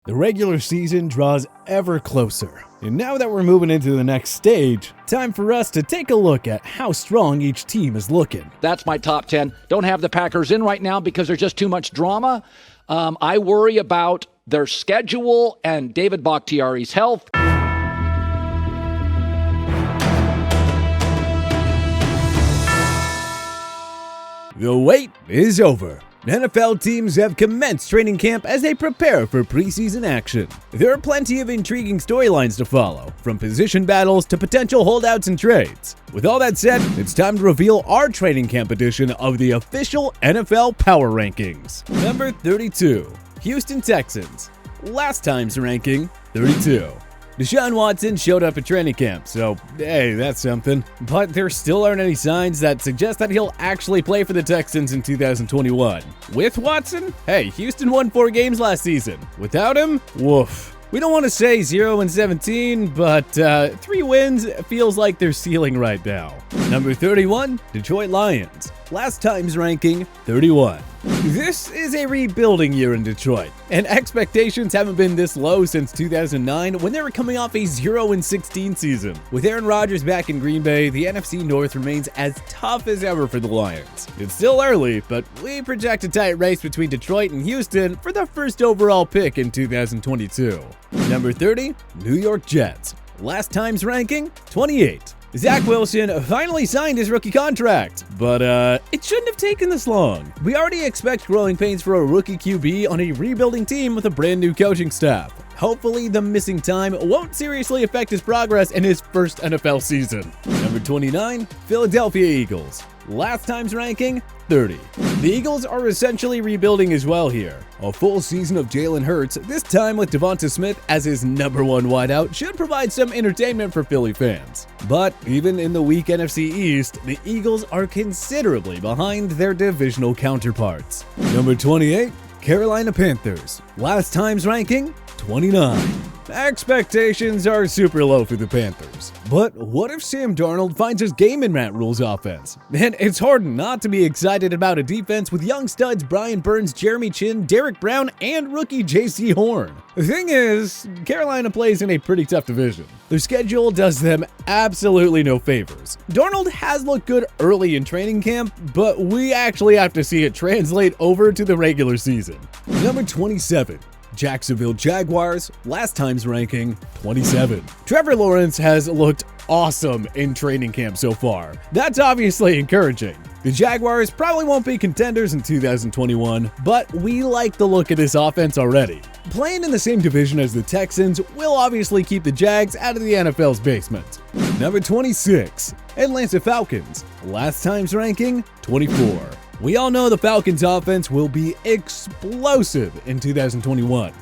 The regular season draws ever closer, and now that we're moving into the next stage, time for us to take a look at how strong each team is looking. That's my top 10. Don't have the Packers in right now because there's just too much drama. I worry about their schedule and David Bakhtiari's health. The wait is over. NFL teams have commenced training camp as they prepare for preseason action. There are plenty of intriguing storylines to follow, from position battles to potential holdouts and trades. With all that said, it's time to reveal our training camp edition of the official NFL Power Rankings. Number 32, Houston Texans. Last time's ranking, 32. Deshaun Watson showed up at training camp, so hey, that's something. But there still aren't any signs that suggest that he'll actually play for the Texans in 2021. With Watson? Hey, Houston won 4 games last season. Without him? Woof. We don't want to say 0-17, but 3 wins feels like their ceiling right now. Number 31, Detroit Lions. Last time's ranking, 31. This is a rebuilding year in Detroit, and expectations haven't been this low since 2009 when they were coming off a 0-16 season. With Aaron Rodgers back in Green Bay, the NFC North remains as tough as ever for the Lions. It's still early, but we project a tight race between Detroit and Houston for the first overall pick in 2022. Number 30, New York Jets. Last time's ranking, 28. Zach Wilson finally signed his rookie contract, but it shouldn't have taken this long. We already expect growing pains for a rookie QB on a rebuilding team with a brand new coaching staff. Hopefully the missing time won't seriously affect his progress in his first NFL season. Number 29, Philadelphia Eagles. Last time's ranking, 30. The Eagles are essentially rebuilding as well here. A full season of Jalen Hurts, this time with Devonta Smith as his number 1 wideout, should provide some entertainment for Philly fans. But even in the weak NFC East, the Eagles are considerably behind their divisional counterparts. Number 28, Carolina Panthers. Last time's ranking, 29. Expectations are super low for the Panthers. But what if Sam Darnold finds his game in Matt Rule's offense? And it's hard not to be excited about a defense with young studs Brian Burns, Jeremy Chin, Derek Brown, and rookie J.C. Horn. The thing is, Carolina plays in a pretty tough division. Their schedule does them absolutely no favors. Darnold has looked good early in training camp, but we actually have to see it translate over to the regular season. Number 27. Jacksonville Jaguars, last time's ranking, 27. Trevor Lawrence has looked awesome in training camp so far. That's obviously encouraging. The Jaguars probably won't be contenders in 2021, but we like the look of this offense already. Playing in the same division as the Texans will obviously keep the Jags out of the NFL's basement. Number 26, Atlanta Falcons, last time's ranking, 24. We all know the Falcons' offense will be explosive in 2021.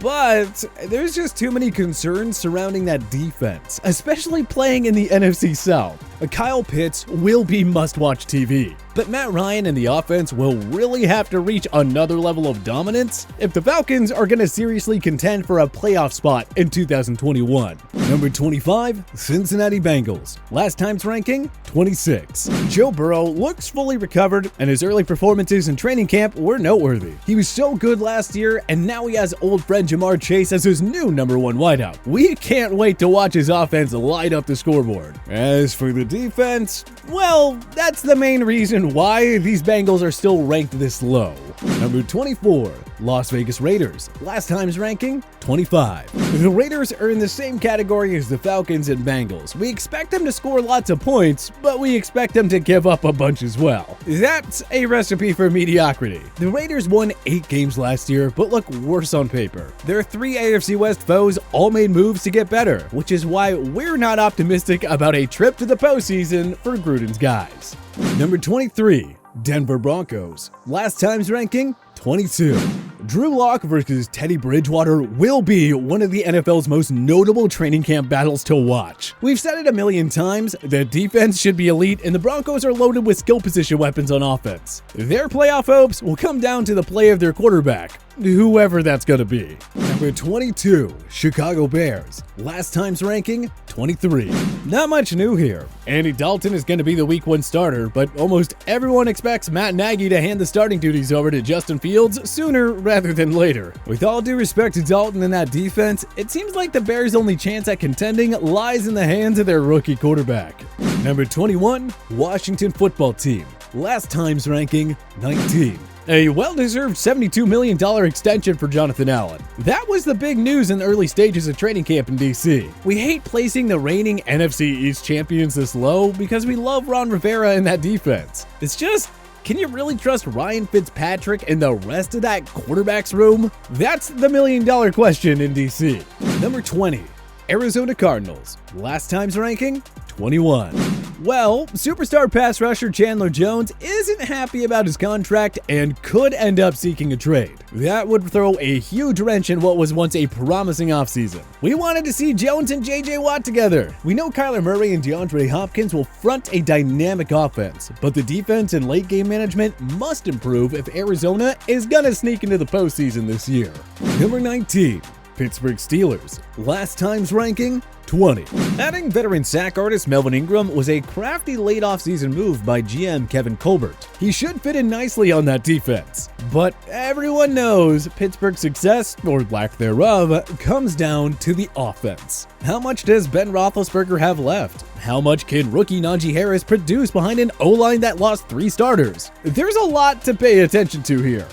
But there's just too many concerns surrounding that defense, especially playing in the NFC South. Kyle Pitts will be must-watch TV, but Matt Ryan and the offense will really have to reach another level of dominance if the Falcons are going to seriously contend for a playoff spot in 2021. Number 25, Cincinnati Bengals. Last time's ranking, 26. Joe Burrow looks fully recovered, and his early performances in training camp were noteworthy. He was so good last year, and now he has old friend Jamar Chase as his new number 1 wideout. We can't wait to watch his offense light up the scoreboard. As for the defense, well, that's the main reason why these Bengals are still ranked this low. Number 24, Las Vegas Raiders. Last time's ranking, 25. The Raiders are in the same category as the Falcons and Bengals. We expect them to score lots of points, but we expect them to give up a bunch as well. That's a recipe for mediocrity. The Raiders won 8 games last year, but look worse on paper. Their 3 AFC West foes all made moves to get better, which is why we're not optimistic about a trip to the postseason for Gruden's guys. Number 23, Denver Broncos. Last time's ranking, 22. Drew Lock versus Teddy Bridgewater will be one of the NFL's most notable training camp battles to watch. We've said it a million times, the defense should be elite and the Broncos are loaded with skill position weapons on offense. Their playoff hopes will come down to the play of their quarterback. whoever that's going to be. Number 22, Chicago Bears. Last time's ranking, 23. Not much new here. Andy Dalton is going to be the week 1 starter, but almost everyone expects Matt Nagy to hand the starting duties over to Justin Fields sooner rather than later. With all due respect to Dalton and that defense, it seems like the Bears' only chance at contending lies in the hands of their rookie quarterback. Number 21, Washington Football Team. Last time's ranking, 19. A well-deserved $72 million extension for Jonathan Allen. That was the big news in the early stages of training camp in DC. We hate placing the reigning NFC East champions this low because we love Ron Rivera and that defense. It's just, can you really trust Ryan Fitzpatrick and the rest of that quarterback's room? That's the million-dollar question in DC. Number 20, Arizona Cardinals. Last time's ranking, 21. Well, superstar pass rusher Chandler Jones isn't happy about his contract and could end up seeking a trade. That would throw a huge wrench in what was once a promising offseason. We wanted to see Jones and J.J. Watt together. We know Kyler Murray and DeAndre Hopkins will front a dynamic offense, but the defense and late game management must improve if Arizona is gonna sneak into the postseason this year. Number 19. Pittsburgh Steelers. Last time's ranking, 20. Adding veteran sack artist Melvin Ingram was a crafty late offseason move by GM Kevin Colbert. He should fit in nicely on that defense. But everyone knows Pittsburgh's success, or lack thereof, comes down to the offense. How much does Ben Roethlisberger have left? How much can rookie Najee Harris produce behind an O-line that lost 3 starters? There's a lot to pay attention to here.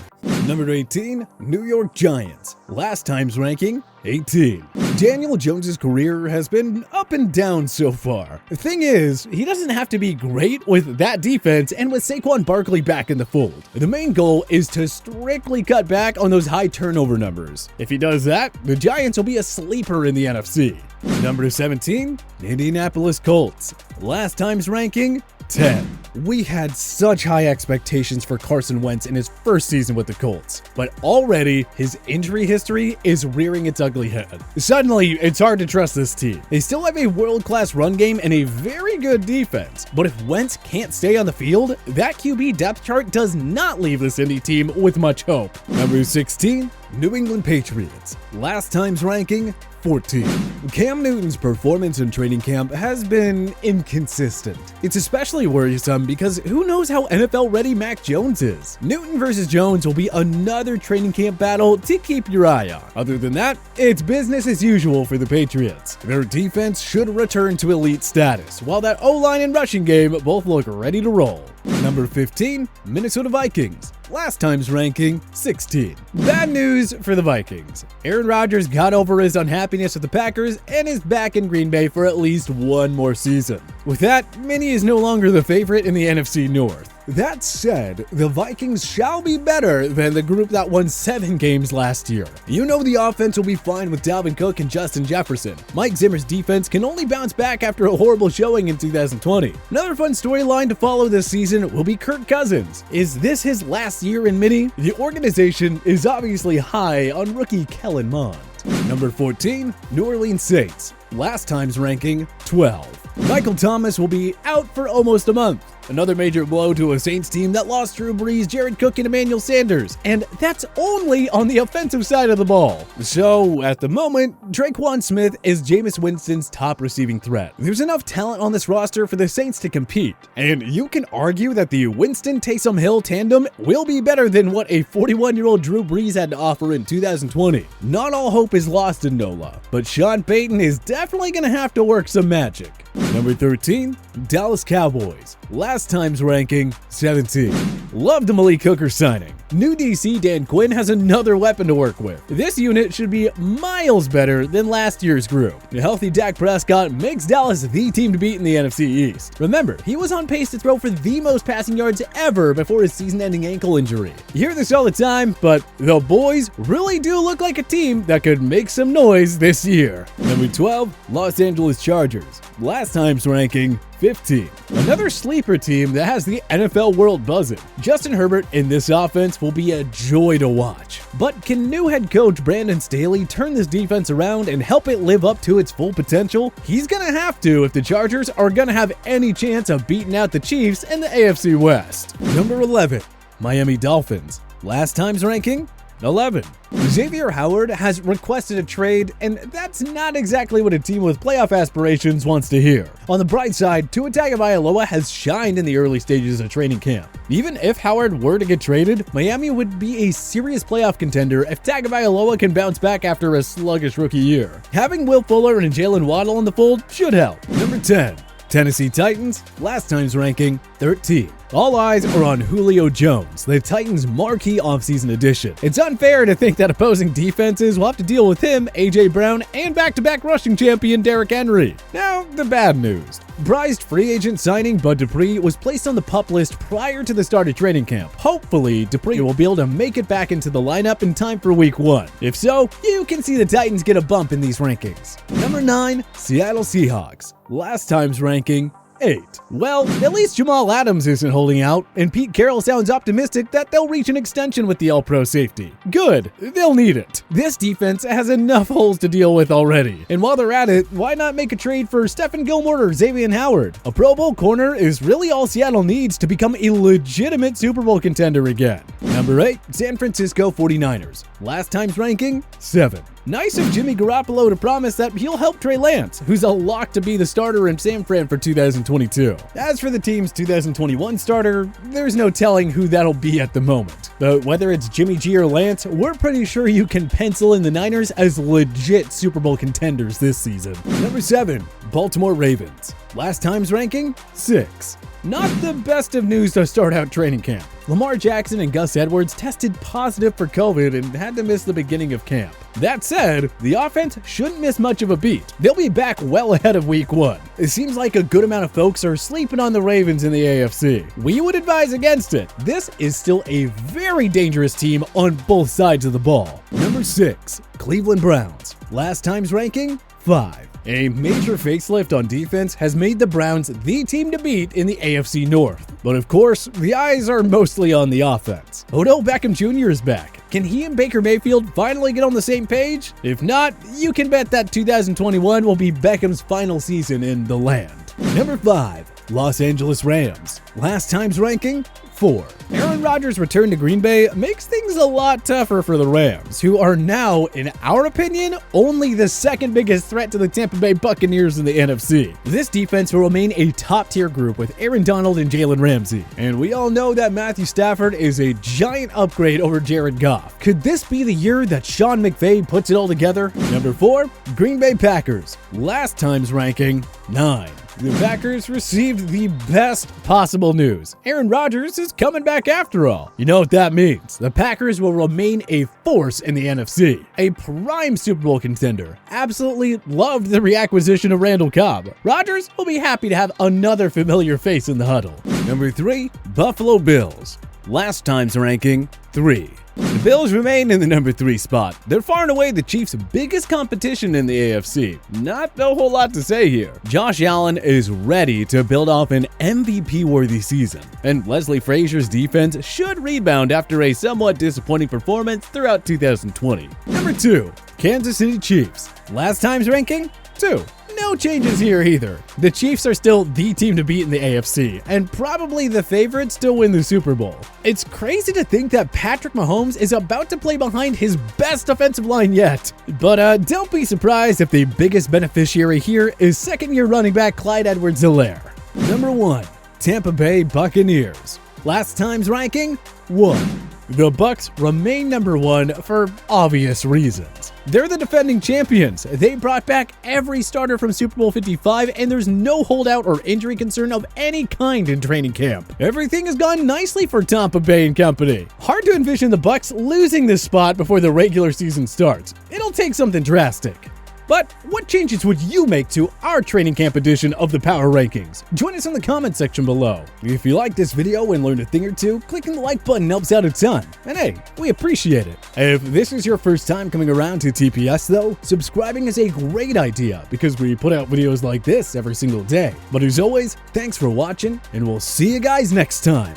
Number 18, New York Giants. Last time's ranking, 18. Daniel Jones' career has been up and down so far. The thing is, he doesn't have to be great with that defense and with Saquon Barkley back in the fold. The main goal is to strictly cut back on those high turnover numbers. If he does that, the Giants will be a sleeper in the NFC. Number 17, Indianapolis Colts. Last time's ranking, 10. We had such high expectations for Carson Wentz in his first season with the Colts, but already his injury history is rearing its ugly head. Suddenly, it's hard to trust this team. They still have a world-class run game and a very good defense, but if Wentz can't stay on the field, that QB depth chart does not leave this Indy team with much hope. Number 16, New England Patriots. Last time's ranking, 14. Cam Newton's performance in training camp has been inconsistent. It's especially worrisome because who knows how NFL ready Mac Jones is. Newton versus Jones will be another training camp battle to keep your eye on. Other than that, it's business as usual for the Patriots. Their defense should return to elite status, while that O-line and rushing game both look ready to roll. Number 15, Minnesota Vikings. Last time's ranking, 16. Bad news for the Vikings. Aaron Rodgers got over his unhappiness with the Packers and is back in Green Bay for at least one more season. With that, Minnie is no longer the favorite in the NFC North. That said, the Vikings shall be better than the group that won 7 games last year. You know the offense will be fine with Dalvin Cook and Justin Jefferson. Mike Zimmer's defense can only bounce back after a horrible showing in 2020. Another fun storyline to follow this season will be Kirk Cousins. Is this his last year in Minnie? The organization is obviously high on rookie Kellen Mond. Number 14, New Orleans Saints. Last time's ranking, 12. Michael Thomas will be out for almost a month. Another major blow to a Saints team that lost Drew Brees, Jared Cook, and Emmanuel Sanders, and that's only on the offensive side of the ball. So, at the moment, Traquan Smith is Jameis Winston's top receiving threat. There's enough talent on this roster for the Saints to compete, and you can argue that the Winston-Taysom Hill tandem will be better than what a 41-year-old Drew Brees had to offer in 2020. Not all hope is lost in NOLA, but Sean Payton is definitely going to have to work some magic. Number 13, Dallas Cowboys. Last time's ranking, 17. Love the Malik Hooker signing. New DC Dan Quinn has another weapon to work with. This unit should be miles better than last year's group. A healthy Dak Prescott makes Dallas the team to beat in the NFC East. Remember, he was on pace to throw for the most passing yards ever before his season-ending ankle injury. You hear this all the time, but the boys really do look like a team that could make some noise this year. Number 12, Los Angeles Chargers. Last time's ranking, 15. Another sleeper team that has the NFL world buzzing. Justin Herbert in this offense will be a joy to watch. But can new head coach Brandon Staley turn this defense around and help it live up to its full potential? He's gonna have to if the Chargers are gonna have any chance of beating out the Chiefs in the AFC West. Number 11, Miami Dolphins. Last time's ranking, 11. Xavier Howard has requested a trade, and that's not exactly what a team with playoff aspirations wants to hear. On the bright side, Tua Tagovailoa has shined in the early stages of training camp. Even if Howard were to get traded, Miami would be a serious playoff contender if Tagovailoa can bounce back after a sluggish rookie year. Having Will Fuller and Jalen Waddle in the fold should help. Number 10. Tennessee Titans, last time's ranking, 13. All eyes are on Julio Jones, the Titans' marquee offseason addition. It's unfair to think that opposing defenses will have to deal with him, A.J. Brown, and back-to-back rushing champion Derrick Henry. Now, the bad news. Prized free agent signing Bud Dupree was placed on the PUP list prior to the start of training camp. Hopefully, Dupree will be able to make it back into the lineup in time for Week 1. If so, you can see the Titans get a bump in these rankings. Number 9, Seattle Seahawks. Last time's ranking, 8. Well, at least Jamal Adams isn't holding out, and Pete Carroll sounds optimistic that they'll reach an extension with the All-Pro safety. Good, they'll need it. This defense has enough holes to deal with already, and while they're at it, why not make a trade for Stephen Gilmore or Xavier Howard? A Pro Bowl corner is really all Seattle needs to become a legitimate Super Bowl contender again. Number 8, San Francisco 49ers. Last time's ranking, 7. Nice of Jimmy Garoppolo to promise that he'll help Trey Lance, who's a lock to be the starter in San Fran for 2022. As for the team's 2021 starter, there's no telling who that'll be at the moment. But whether it's Jimmy G or Lance, we're pretty sure you can pencil in the Niners as legit Super Bowl contenders this season. Number 7, Baltimore Ravens. Last time's ranking, 6. Not the best of news to start out training camp. Lamar Jackson and Gus Edwards tested positive for COVID and had to miss the beginning of camp. That said, the offense shouldn't miss much of a beat. They'll be back well ahead of Week 1. It seems like a good amount of folks are sleeping on the Ravens in the AFC. We would advise against it. This is still a very dangerous team on both sides of the ball. Number 6, Cleveland Browns. Last time's ranking, 5. A major facelift on defense has made the Browns the team to beat in the AFC North. But of course, the eyes are mostly on the offense. Odell Beckham Jr. is back. Can he and Baker Mayfield finally get on the same page? If not, you can bet that 2021 will be Beckham's final season in the land. Number 5, Los Angeles Rams. Last time's ranking, 4. Aaron Rodgers' return to Green Bay makes things a lot tougher for the Rams, who are now, in our opinion, only the second biggest threat to the Tampa Bay Buccaneers in the NFC. This defense will remain a top-tier group with Aaron Donald and Jalen Ramsey, and we all know that Matthew Stafford is a giant upgrade over Jared Goff. Could this be the year that Sean McVay puts it all together? Number 4, Green Bay Packers. Last time's ranking, 9. The Packers received the best possible news. Aaron Rodgers is coming back after all. You know what that means. The Packers will remain a force in the NFC. A prime Super Bowl contender. Absolutely loved the reacquisition of Randall Cobb. Rodgers will be happy to have another familiar face in the huddle. Number 3, Buffalo Bills. Last time's ranking, 3. The Bills remain in the number 3 spot. They're far and away the Chiefs' biggest competition in the AFC. Not a whole lot to say here. Josh Allen is ready to build off an MVP-worthy season, and Leslie Frazier's defense should rebound after a somewhat disappointing performance throughout 2020. Number 2, Kansas City Chiefs. Last time's ranking, 2. No changes here either. The Chiefs are still the team to beat in the AFC, and probably the favorites to win the Super Bowl. It's crazy to think that Patrick Mahomes is about to play behind his best offensive line yet. But don't be surprised if the biggest beneficiary here is second-year running back Clyde Edwards-Helaire. Number 1, Tampa Bay Buccaneers. Last time's ranking, 1. The Bucs remain number 1 for obvious reasons. They're the defending champions. They brought back every starter from Super Bowl 55, and there's no holdout or injury concern of any kind in training camp. Everything has gone nicely for Tampa Bay and company. Hard to envision the Bucs losing this spot before the regular season starts. It'll take something drastic. But what changes would you make to our training camp edition of the Power Rankings? Join us in the comment section below. If you liked this video and learned a thing or two, clicking the like button helps out a ton. And hey, we appreciate it. If this is your first time coming around to TPS though, subscribing is a great idea because we put out videos like this every single day. But as always, thanks for watching, and we'll see you guys next time.